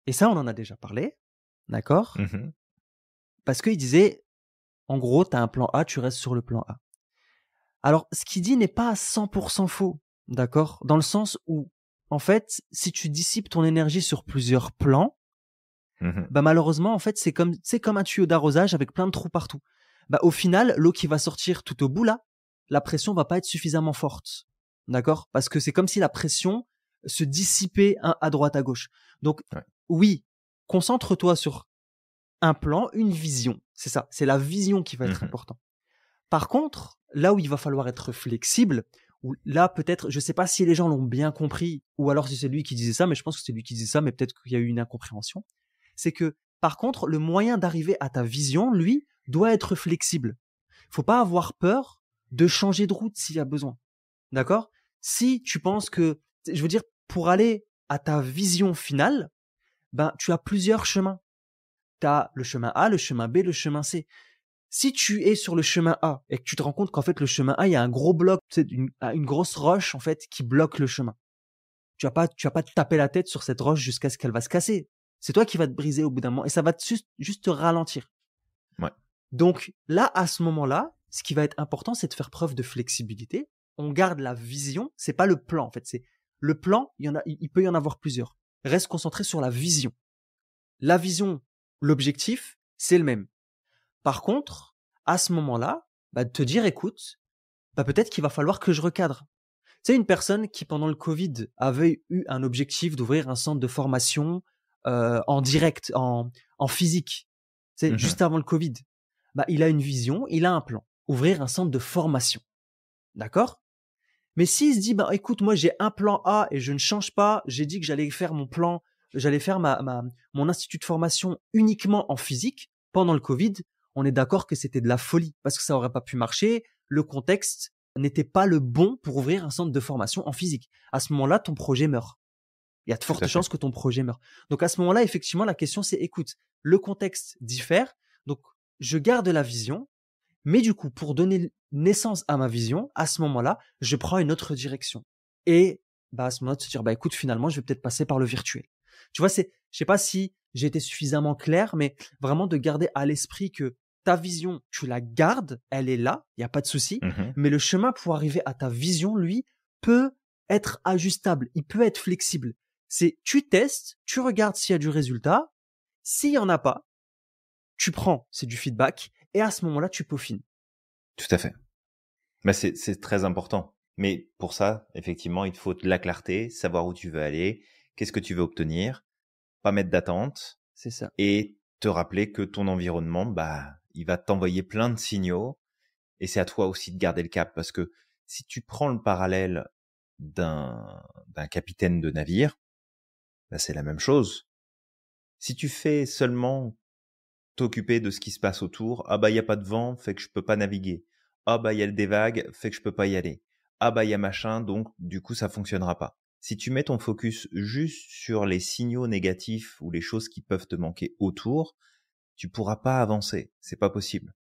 Et ça, on en a déjà parlé, d'accord ? Parce qu'il disait, en gros, tu as un plan A, tu restes sur le plan A. Alors, ce qu'il dit n'est pas à 100% faux, d'accord ? Dans le sens où, en fait, si tu dissipes ton énergie sur plusieurs plans, bah malheureusement, en fait, c'est comme un tuyau d'arrosage avec plein de trous partout. Bah, au final, l'eau qui va sortir tout au bout là, la pression va pas être suffisamment forte, d'accord ? Parce que c'est comme si la pression se dissipait à droite à gauche. Donc oui, concentre-toi sur un plan, une vision. C'est ça, c'est la vision qui va être important. Par contre, là où il va falloir être flexible, où là peut-être, je sais pas si les gens l'ont bien compris, ou alors si c'est lui qui disait ça, mais je pense que c'est lui qui disait ça, mais peut-être qu'il y a eu une incompréhension. C'est que, par contre, le moyen d'arriver à ta vision, lui, doit être flexible. Faut pas avoir peur de changer de route s'il y a besoin. D'accord? Si tu penses que, je veux dire, pour aller à ta vision finale, ben, tu as plusieurs chemins. Tu as le chemin A, le chemin B, le chemin C. Si tu es sur le chemin A et que tu te rends compte qu'en fait, le chemin A, il y a un gros bloc, une grosse roche, en fait, qui bloque le chemin. Tu vas pas te taper la tête sur cette roche jusqu'à ce qu'elle va se casser. C'est toi qui vas te briser au bout d'un moment et ça va juste te ralentir. Ouais. Donc là, à ce moment-là, ce qui va être important, c'est de faire preuve de flexibilité. On garde la vision, c'est pas le plan en fait. C'est le plan, il peut y en avoir plusieurs. Reste concentré sur la vision. La vision, l'objectif, c'est le même. Par contre, à ce moment-là, de te dire, écoute, peut-être qu'il va falloir que je recadre. Tu sais, une personne qui, pendant le Covid, avait eu un objectif d'ouvrir un centre de formation en direct, en physique, tu sais, juste avant le Covid, il a une vision, il a un plan. Ouvrir un centre de formation. D'accord? Mais s'il se dit, écoute, moi, j'ai un plan A et je ne change pas, j'ai dit que j'allais faire mon plan, j'allais faire mon institut de formation uniquement en physique, pendant le Covid, on est d'accord que c'était de la folie parce que ça aurait pas pu marcher. Le contexte n'était pas le bon pour ouvrir un centre de formation en physique. À ce moment-là, ton projet meurt. Il y a de fortes chances que ton projet meure. Donc, à ce moment-là, effectivement, la question, c'est, écoute, le contexte diffère. Donc, je garde la vision, mais du coup, pour donner naissance à ma vision, à ce moment-là, je prends une autre direction. Et, à ce moment-là, de se dire, écoute, finalement, je vais peut-être passer par le virtuel. Tu vois, je sais pas si j'ai été suffisamment clair, mais vraiment de garder à l'esprit que ta vision, tu la gardes, elle est là, il n'y a pas de souci, mais le chemin pour arriver à ta vision, lui, peut être ajustable, il peut être flexible. C'est, tu testes, tu regardes s'il y a du résultat, s'il y en a pas, tu prends, c'est du feedback, et à ce moment-là, tu peaufines. Tout à fait. C'est très important. Mais pour ça, effectivement, il te faut de la clarté, savoir où tu veux aller, qu'est-ce que tu veux obtenir, pas mettre d'attente. C'est ça. Et te rappeler que ton environnement, il va t'envoyer plein de signaux. Et c'est à toi aussi de garder le cap. Parce que si tu prends le parallèle d'un capitaine de navire, c'est la même chose. Si tu fais seulement t'occuper de ce qui se passe autour, il y a pas de vent, fait que je peux pas naviguer. Il y a des vagues, fait que je peux pas y aller. Il y a machin, donc du coup ça fonctionnera pas. Si tu mets ton focus juste sur les signaux négatifs ou les choses qui peuvent te manquer autour, tu pourras pas avancer, c'est pas possible.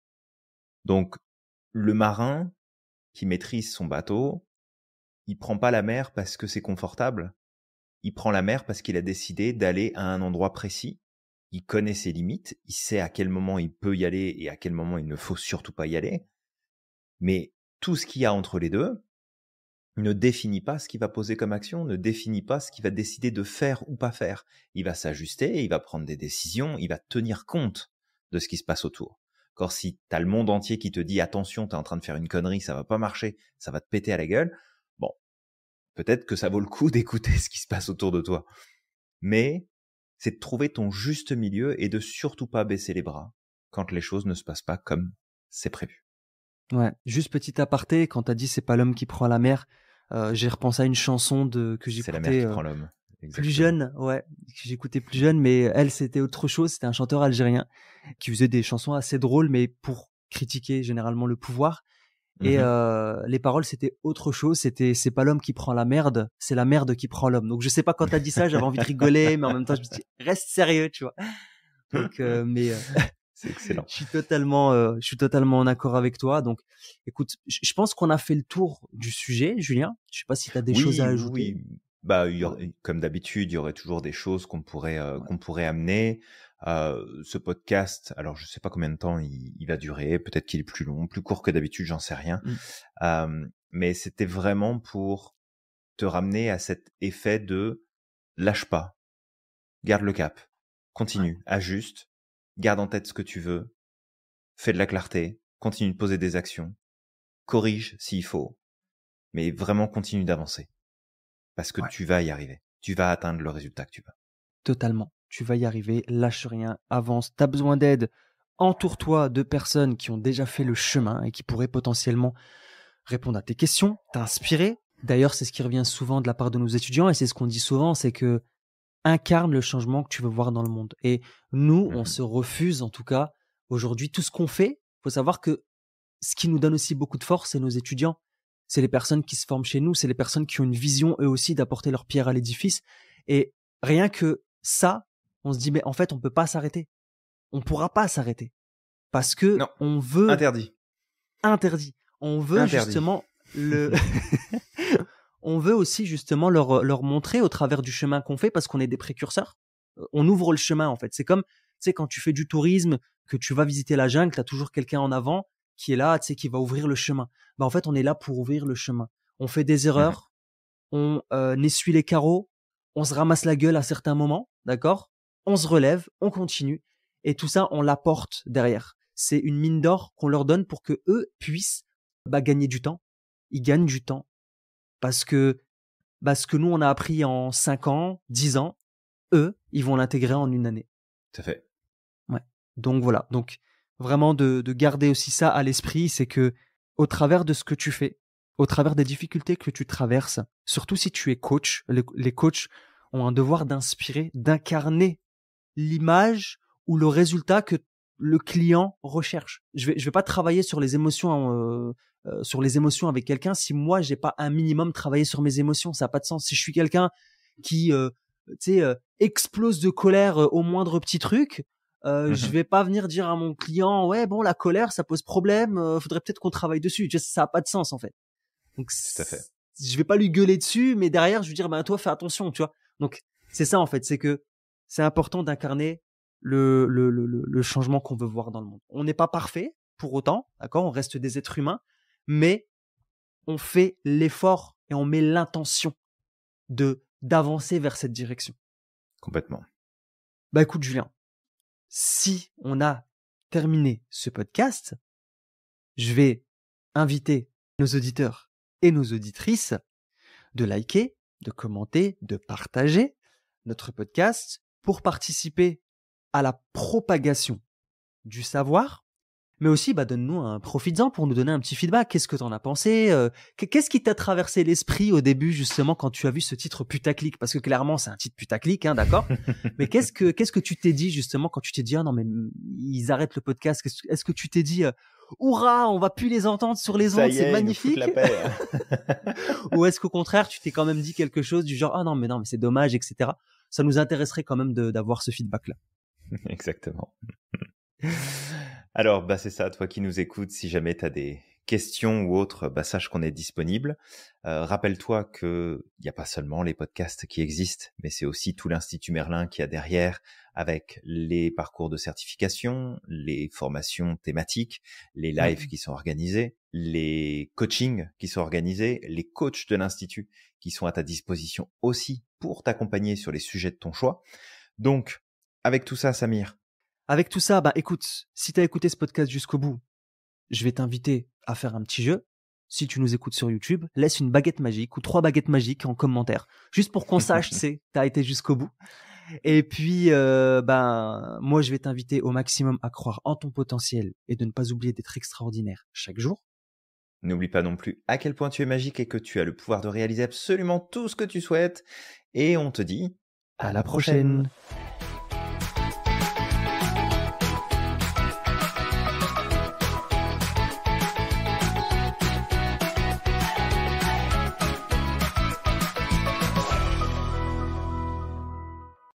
Donc le marin qui maîtrise son bateau, il prend pas la mer parce que c'est confortable, il prend la mer parce qu'il a décidé d'aller à un endroit précis. Il connaît ses limites, il sait à quel moment il peut y aller et à quel moment il ne faut surtout pas y aller. Mais tout ce qu'il y a entre les deux ne définit pas ce qu'il va poser comme action, ne définit pas ce qu'il va décider de faire ou pas faire. Il va s'ajuster, il va prendre des décisions, il va tenir compte de ce qui se passe autour. Quand si t'as le monde entier qui te dit attention, t'es en train de faire une connerie, ça va pas marcher, ça va te péter à la gueule, peut-être que ça vaut le coup d'écouter ce qui se passe autour de toi. Mais c'est de trouver ton juste milieu et de surtout pas baisser les bras quand les choses ne se passent pas comme c'est prévu. Ouais, juste petit aparté, quand t'as dit c'est pas l'homme qui prend la mer, j'ai repensé à une chanson que j'écoutais C'est la mer qui prend l'homme. Exactement. Plus jeune, ouais, que j'écoutais plus jeune, mais elle c'était autre chose, c'était un chanteur algérien qui faisait des chansons assez drôles, mais pour critiquer généralement le pouvoir. Et les paroles c'était autre chose, c'est pas l'homme qui prend la merde, c'est la merde qui prend l'homme. Donc je sais pas, quand t'as dit ça, j'avais envie de rigoler, mais en même temps je me suis dit reste sérieux, tu vois. Donc c'est excellent. Je suis totalement en accord avec toi. Donc, écoute, je pense qu'on a fait le tour du sujet, Julien. Je sais pas si tu as des choses à ajouter. Oui. Comme d'habitude, il y aurait toujours des choses qu'on pourrait amener. Ce podcast, alors je sais pas combien de temps il va durer. Peut-être qu'il est plus long, plus court que d'habitude, j'en sais rien. Mais c'était vraiment pour te ramener à cet effet de lâche pas, garde le cap, continue, ajuste. Garde en tête ce que tu veux, fais de la clarté, continue de poser des actions, corrige s'il faut, mais vraiment continue d'avancer. Parce que tu vas y arriver. Tu vas atteindre le résultat que tu veux. Totalement. tu vas y arriver, lâche rien, avance. Tu as besoin d'aide, entoure-toi de personnes qui ont déjà fait le chemin et qui pourraient potentiellement répondre à tes questions, t'inspirer. D'ailleurs, c'est ce qui revient souvent de la part de nos étudiants et c'est ce qu'on dit souvent, c'est que incarne le changement que tu veux voir dans le monde. Et nous, on se refuse, en tout cas, aujourd'hui, tout ce qu'on fait. Il faut savoir que ce qui nous donne aussi beaucoup de force, c'est nos étudiants. C'est les personnes qui se forment chez nous, c'est les personnes qui ont une vision, eux aussi, d'apporter leur pierre à l'édifice. Et rien que ça, on se dit, mais en fait, on peut pas s'arrêter. On pourra pas s'arrêter. Parce que Non, on veut... interdit. On veut justement on veut aussi justement leur montrer au travers du chemin qu'on fait parce qu'on est des précurseurs. On ouvre le chemin en fait. C'est comme, tu sais, quand tu fais du tourisme, que tu vas visiter la jungle, tu as toujours quelqu'un en avant qui est là, tu sais, qui va ouvrir le chemin. En fait, on est là pour ouvrir le chemin. On fait des erreurs, on essuie les carreaux, on se ramasse la gueule à certains moments, d'accord? On se relève, on continue et tout ça, on l'apporte derrière. C'est une mine d'or qu'on leur donne pour que eux puissent gagner du temps. Ils gagnent du temps parce que ce que nous on a appris en 5 ans, 10 ans, eux, ils vont l'intégrer en 1 année. Tout à fait. Ouais. Donc voilà. Donc vraiment de garder aussi ça à l'esprit, c'est que au travers de ce que tu fais, au travers des difficultés que tu traverses, surtout si tu es coach, les coachs ont un devoir d'inspirer, d'incarner l'image ou le résultat que le client recherche. Je vais pas travailler sur les émotions avec quelqu'un si moi j'ai pas un minimum travaillé sur mes émotions. Ça a pas de sens. Si je suis quelqu'un qui explose de colère au moindre petit truc, je vais pas venir dire à mon client ouais bon la colère ça pose problème, faudrait peut-être qu'on travaille dessus. Tu vois, ça a pas de sens en fait. Donc tout à fait. Je vais pas lui gueuler dessus, mais derrière je vais dire toi fais attention, tu vois. Donc c'est ça en fait, c'est que c'est important d'incarner le changement qu'on veut voir dans le monde. On n'est pas parfait pour autant, d'accord? On reste des êtres humains, mais on fait l'effort et on met l'intention d'avancer vers cette direction. Complètement. Écoute Julien, si on a terminé ce podcast, je vais inviter nos auditeurs et nos auditrices de liker, de commenter, de partager notre podcast pour participer à la propagation du savoir, mais aussi donne-nous profites-en pour nous donner un petit feedback. Qu'est-ce que tu en as pensé? Qu'est-ce qui t'a traversé l'esprit au début justement quand tu as vu ce titre putaclic? Parce que clairement c'est un titre putaclic, hein, d'accord? Mais qu'est-ce que tu t'es dit justement quand tu t'es dit ah non mais ils arrêtent le podcast? Est-ce que tu t'es dit Hourra, on va plus les entendre sur les ondes, c'est magnifique? La paix. Ou est-ce qu'au contraire tu t'es quand même dit quelque chose du genre ah non mais c'est dommage, etc. Ça nous intéresserait quand même d'avoir ce feedback là. Exactement. Alors, c'est ça, toi qui nous écoutes, si jamais tu as des questions ou autres, sache qu'on est disponible. Rappelle-toi qu'il n'y a pas seulement les podcasts qui existent, mais c'est aussi tout l'Institut Merlin qui a derrière, avec les parcours de certification, les formations thématiques, les lives qui sont organisés, les coachings qui sont organisés, les coachs de l'Institut qui sont à ta disposition aussi pour t'accompagner sur les sujets de ton choix. Donc, avec tout ça, Samir, avec tout ça, écoute, si tu as écouté ce podcast jusqu'au bout, je vais t'inviter à faire un petit jeu. Si tu nous écoutes sur YouTube, laisse une baguette magique ou 3 baguettes magiques en commentaire, juste pour qu'on sache, tu as été jusqu'au bout. Et puis, moi, je vais t'inviter au maximum à croire en ton potentiel et de ne pas oublier d'être extraordinaire chaque jour. N'oublie pas non plus à quel point tu es magique et que tu as le pouvoir de réaliser absolument tout ce que tu souhaites. Et on te dit à la prochaine.